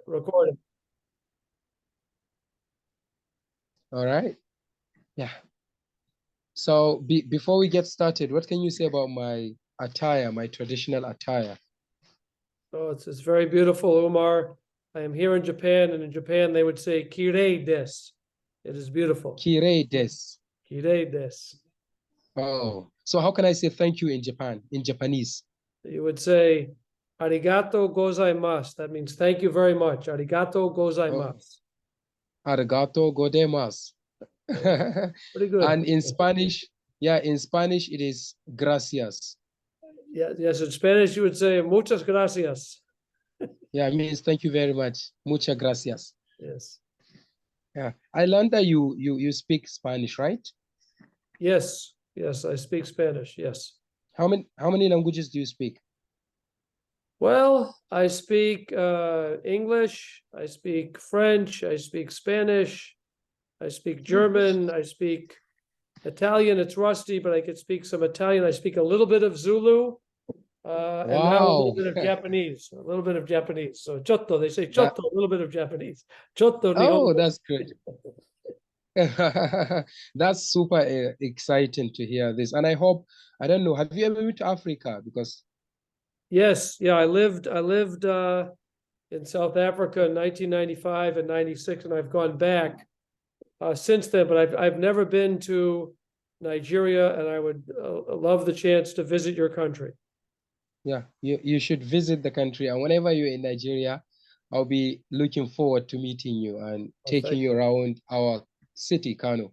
recording. All right. Yeah. So before we get started, what can you say about my attire, my traditional attire? So it's very beautiful, Umar. I am here in Japan, and in Japan they would say "kirei desu." It is beautiful. Kirei desu. Kirei desu. Oh, so how can I say thank you in Japanese? You would say "arigato gozaimasu." That means thank you very much. Arigato Oh, gozaimasu. arigato gozaimasu. Pretty good. And in Spanish, yeah, in Spanish it is gracias. Yeah, yes, in Spanish you would say "muchas gracias." Yeah, it means thank you very much. Muchas gracias. Yes. Yeah, I learned that you speak Spanish, right? Yes. Yes, I speak Spanish. Yes. How many languages do you speak? Well, I speak English, I speak French, I speak Spanish, I speak German, I speak Italian. It's rusty, but I can speak some Italian. I speak a little bit of Zulu, and now a little Wow. bit of Japanese. A little bit of Japanese. So chotto, they say That, chotto, a little bit of Japanese. Chotto oh, nihongo. that's good. That's super exciting to hear this. And I hope, I don't know, have you ever been to Africa? Because Yes, yeah, I lived in South Africa in 1995 and 96, and I've gone back since then, but I've never been to Nigeria, and I would love the chance to visit your country. yeah, you should visit the country. And whenever you're in Nigeria, I'll be looking forward to meeting you and Oh, taking you you. around our city, Kano,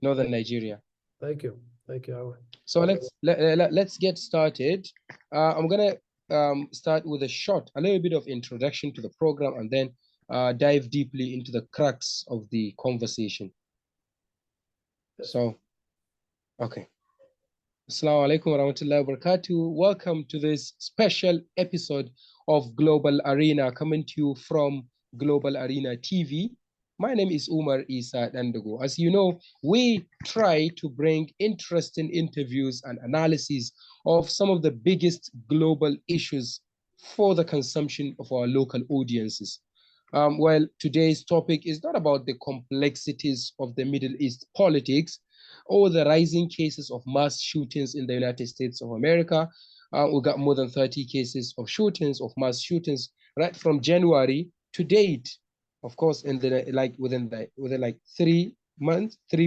northern Nigeria. Thank you. Thank you. So let's get started. I'm gonna start with a little bit of introduction to the program, and then dive deeply into the crux of the conversation. So, okay. Assalamu alaikum warahmatullahi wabarakatuh. Welcome to this special episode of Global Arena, coming to you from Global Arena TV. My name is Umar Isa Dandago. As you know, we try to bring interesting interviews and analyses of some of the biggest global issues for the consumption of our local audiences. Well, today's topic is not about the complexities of the Middle East politics or the rising cases of mass shootings in the United States of America. We got more than 30 cases of mass shootings, right from January to date. Of course, in the within like 3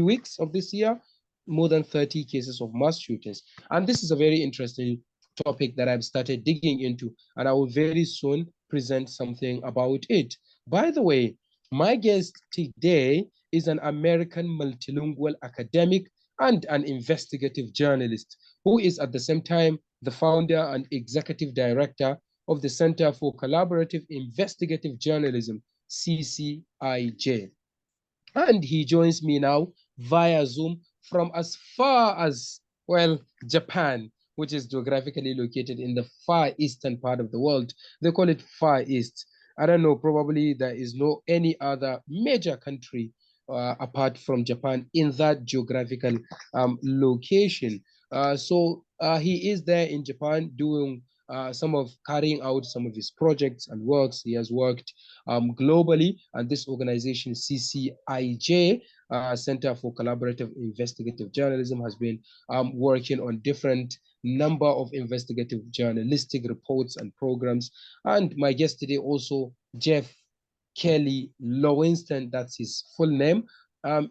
weeks of this year, more than 30 cases of mass shootings. And this is a very interesting topic that I've started digging into, and I will very soon present something about it. By the way, my guest today is an American multilingual academic and an investigative journalist who is at the same time the founder and executive director of the Center for Collaborative Investigative Journalism, CCIJ. And he joins me now via Zoom from as far as, well, Japan, which is geographically located in the far eastern part of the world. They call it Far East. I don't know, probably there is no any other major country apart from Japan in that geographical location. So he is there in Japan doing carrying out some of his projects and works. He has worked globally, and this organization, CCIJ, Center for Collaborative Investigative Journalism, has been working on different number of investigative journalistic reports and programs. And my guest today also, Jeff Kelly Lowenstein, that's his full name,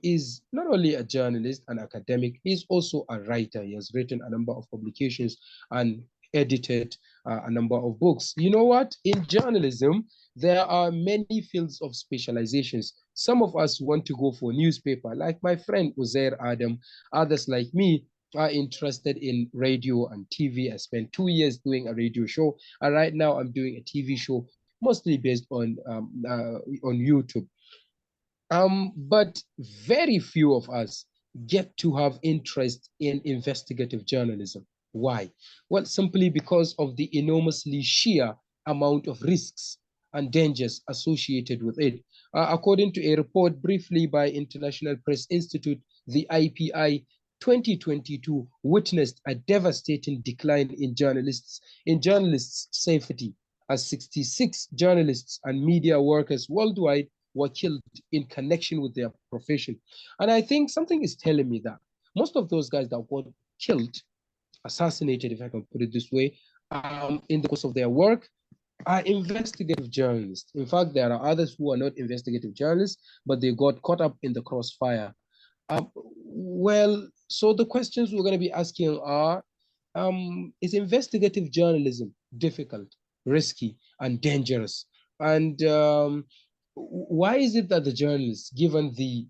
is not only a journalist and academic, he's also a writer. He has written a number of publications and edited a number of books. You know what? In journalism, there are many fields of specializations. Some of us want to go for newspaper, like my friend Uzair Adam. Others like me are interested in radio and TV. I spent 2 years doing a radio show, and right now I'm doing a TV show, mostly based on YouTube. But very few of us get to have interest in investigative journalism. Why? Well, simply because of the enormously sheer amount of risks and dangers associated with it. According to a report briefly by International Press Institute, the IPI 2022 witnessed a devastating decline in journalists' safety as 66 journalists and media workers worldwide were killed in connection with their profession. And I think something is telling me that most of those guys that got killed, assassinated, if I can put it this way, in the course of their work, are investigative journalists. In fact, there are others who are not investigative journalists, but they got caught up in the crossfire. Well, so the questions we're going to be asking are, is investigative journalism difficult, risky, and dangerous? And why is it that the journalists, given the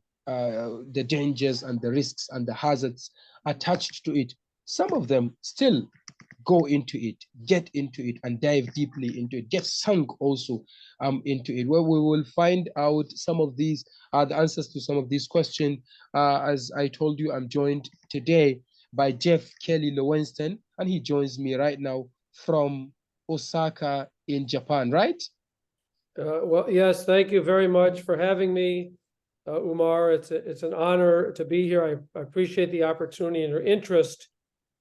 dangers and the risks and the hazards attached to it, some of them still go into it, get into it, and dive deeply into it, get sunk also into it, where we will find out some of these, the answers to some of these questions. As I told you, I'm joined today by Jeff Kelly Lowenstein, and he joins me right now from Osaka in Japan, right? Well, yes, thank you very much for having me, Umar. It's an honor to be here. I appreciate the opportunity and your interest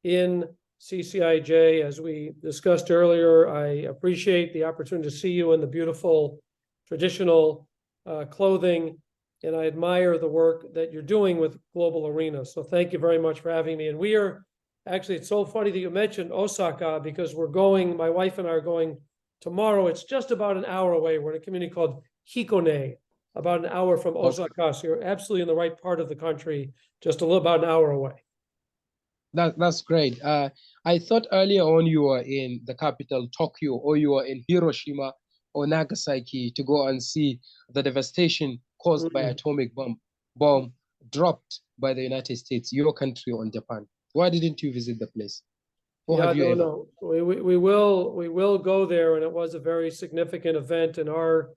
in CCIJ. As we discussed earlier, I appreciate the opportunity to see you in the beautiful traditional clothing, and I admire the work that you're doing with Global Arena. So thank you very much for having me. And we are actually, it's so funny that you mentioned Osaka, because we're going, my wife and I are going tomorrow. It's just about an hour away. We're in a community called Hikone, about an hour from Osaka. So you're absolutely in the right part of the country, just a little about an hour away. That's great. I thought earlier on you were in the capital, Tokyo, or you were in Hiroshima or Nagasaki to go and see the devastation caused by atomic bomb dropped by the United States, your country, on Japan. Why didn't you visit the place? Or have you ever? No. We will go there, and it was a very significant event in our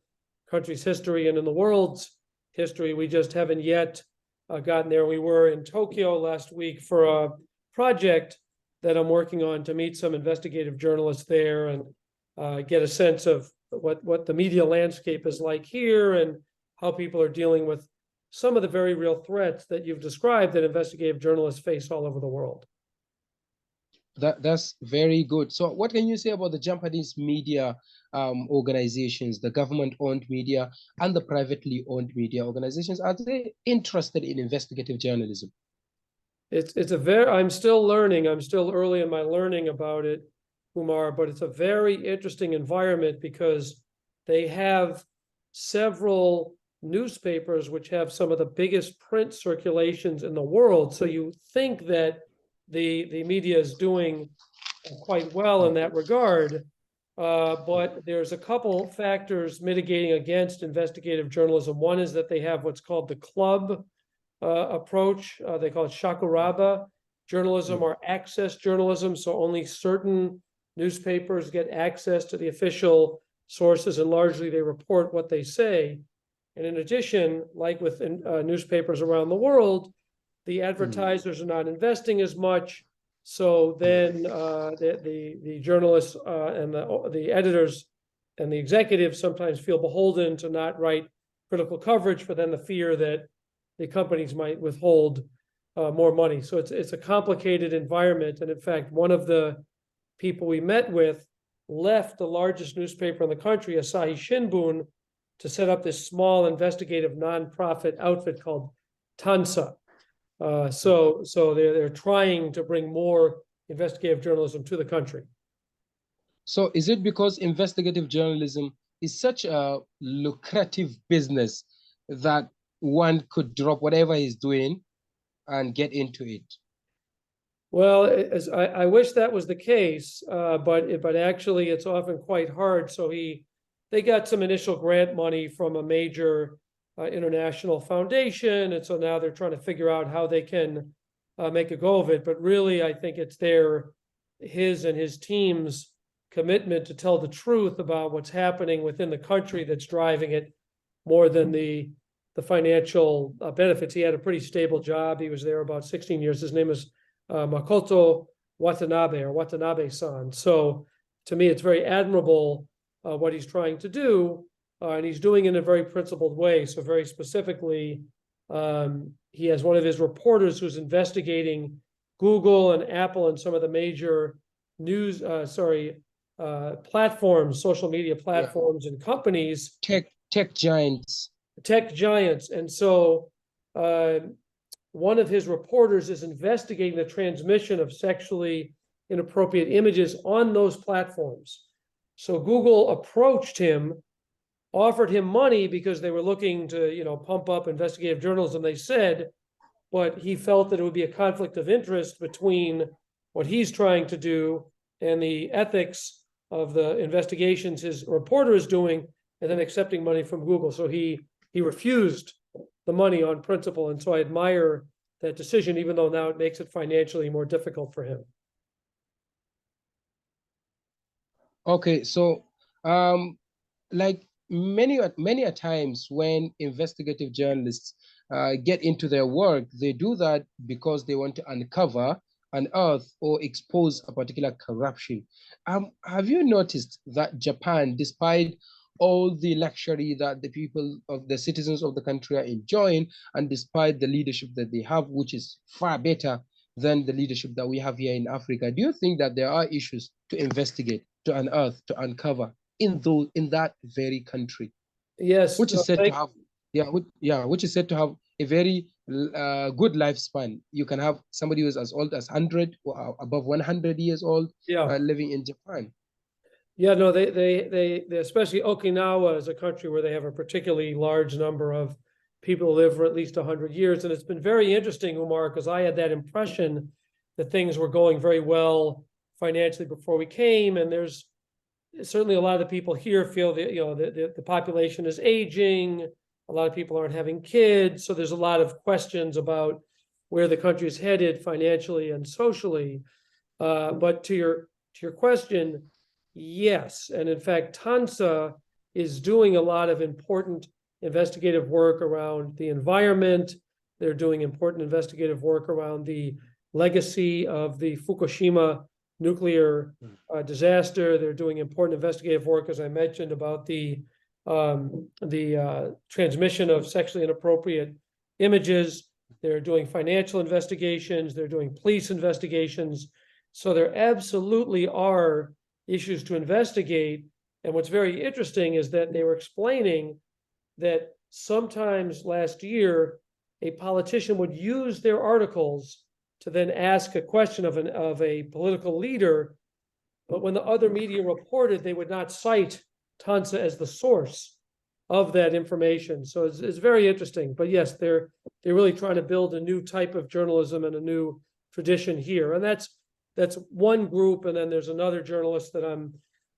country's history and in the world's history. We just haven't yet gotten there. We were in Tokyo last week for a project that I'm working on to meet some investigative journalists there and get a sense of what the media landscape is like here and how people are dealing with some of the very real threats that you've described that investigative journalists face all over the world. That's very good. So what can you say about the Japanese media organizations, the government-owned media and the privately owned media organizations? Are they interested in investigative journalism? I'm still learning. I'm still early in my learning about it, Umar, but it's a very interesting environment because they have several newspapers which have some of the biggest print circulations in the world. So you think that the media is doing quite well in that regard, but there's a couple factors mitigating against investigative journalism. One is that they have what's called the club approach. They call it shakuraba journalism or access journalism. So only certain newspapers get access to the official sources, and largely they report what they say. And in addition, like with newspapers around the world, the advertisers are not investing as much. So then the journalists and the editors and the executives sometimes feel beholden to not write critical coverage for then the fear that the companies might withhold more money. So it's a complicated environment. And in fact, one of the people we met with left the largest newspaper in the country, Asahi Shimbun, to set up this small investigative nonprofit outfit called Tansa. So they're trying to bring more investigative journalism to the country. So is it because investigative journalism is such a lucrative business that one could drop whatever he's doing and get into it? Well, I wish that was the case, but actually it's often quite hard. So they got some initial grant money from a major international foundation, and so now they're trying to figure out how they can make a go of it. But really, I think it's his and his team's commitment to tell the truth about what's happening within the country that's driving it more than the financial benefits. He had a pretty stable job. He was there about 16 years. His name is Makoto Watanabe, or Watanabe-san. So to me, it's very admirable what he's trying to do, and he's doing it in a very principled way. So very specifically, he has one of his reporters who's investigating Google and Apple and some of the major platforms, social media platforms, and companies, Tech giants. tech giants. And so one of his reporters is investigating the transmission of sexually inappropriate images on those platforms. So Google approached him, offered him money because they were looking to, pump up investigative journalism, they said, but he felt that it would be a conflict of interest between what he's trying to do and the ethics of the investigations his reporter is doing, and then accepting money from Google. So he refused the money on principle. And so I admire that decision, even though now it makes it financially more difficult for him. Okay, so like many a times when investigative journalists get into their work, they do that because they want to uncover, unearth, or expose a particular corruption. Have you noticed that Japan, despite all the luxury that the people of the citizens of the country are enjoying, and despite the leadership that they have, which is far better than the leadership that we have here in Africa, do you think that there are issues to investigate, to unearth, to uncover in that very country, Yes, which is said to have which is said to have a very good lifespan? You can have somebody who is as old as 100 or above 100 years old living in Japan. Yeah, no, they especially Okinawa is a country where they have a particularly large number of people who live for at least 100 years. And it's been very interesting, Umar, because I had that impression that things were going very well financially before we came. And there's certainly a lot of the people here feel that, the population is aging. A lot of people aren't having kids. So there's a lot of questions about where the country is headed financially and socially. But to your question, yes. And in fact, Tansa is doing a lot of important investigative work around the environment. They're doing important investigative work around the legacy of the Fukushima nuclear disaster. They're doing important investigative work, as I mentioned, about the transmission of sexually inappropriate images. They're doing financial investigations. They're doing police investigations. So there absolutely are issues to investigate. And what's very interesting is that they were explaining that sometimes last year, a politician would use their articles to then ask a question of a political leader, but when the other media reported, they would not cite Tansa as the source of that information. So it's very interesting. But yes, they're really trying to build a new type of journalism and a new tradition here. And that's one group. And then there's another journalist that I'm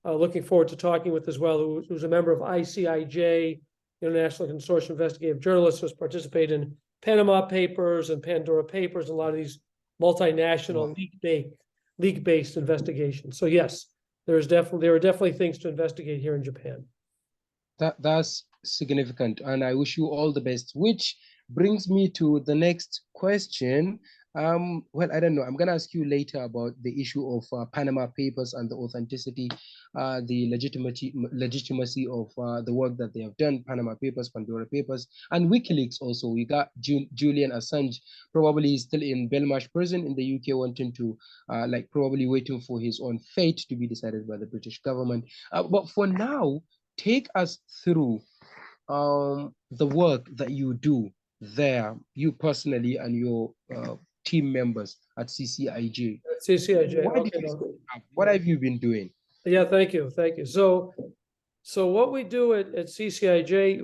looking forward to talking with as well, who's a member of ICIJ, International Consortium of Investigative Journalists, who's participated in Panama Papers and Pandora Papers, and a lot of these multinational leak-based investigations. So yes, there are definitely things to investigate here in Japan. That's significant, and I wish you all the best. Which brings me to the next question. Well, I don't know. I'm going to ask you later about the issue of Panama Papers and the authenticity, the legitimacy of the work that they have done, Panama Papers, Pandora Papers, and WikiLeaks also. We got Julian Assange, probably still in Belmarsh prison in the UK, wanting to, probably waiting for his own fate to be decided by the British government. But for now, take us through the work that you do there, you personally and your team members at CCIJ. CCIJ. What have you been doing? Yeah, thank you. So what we do at CCIJ,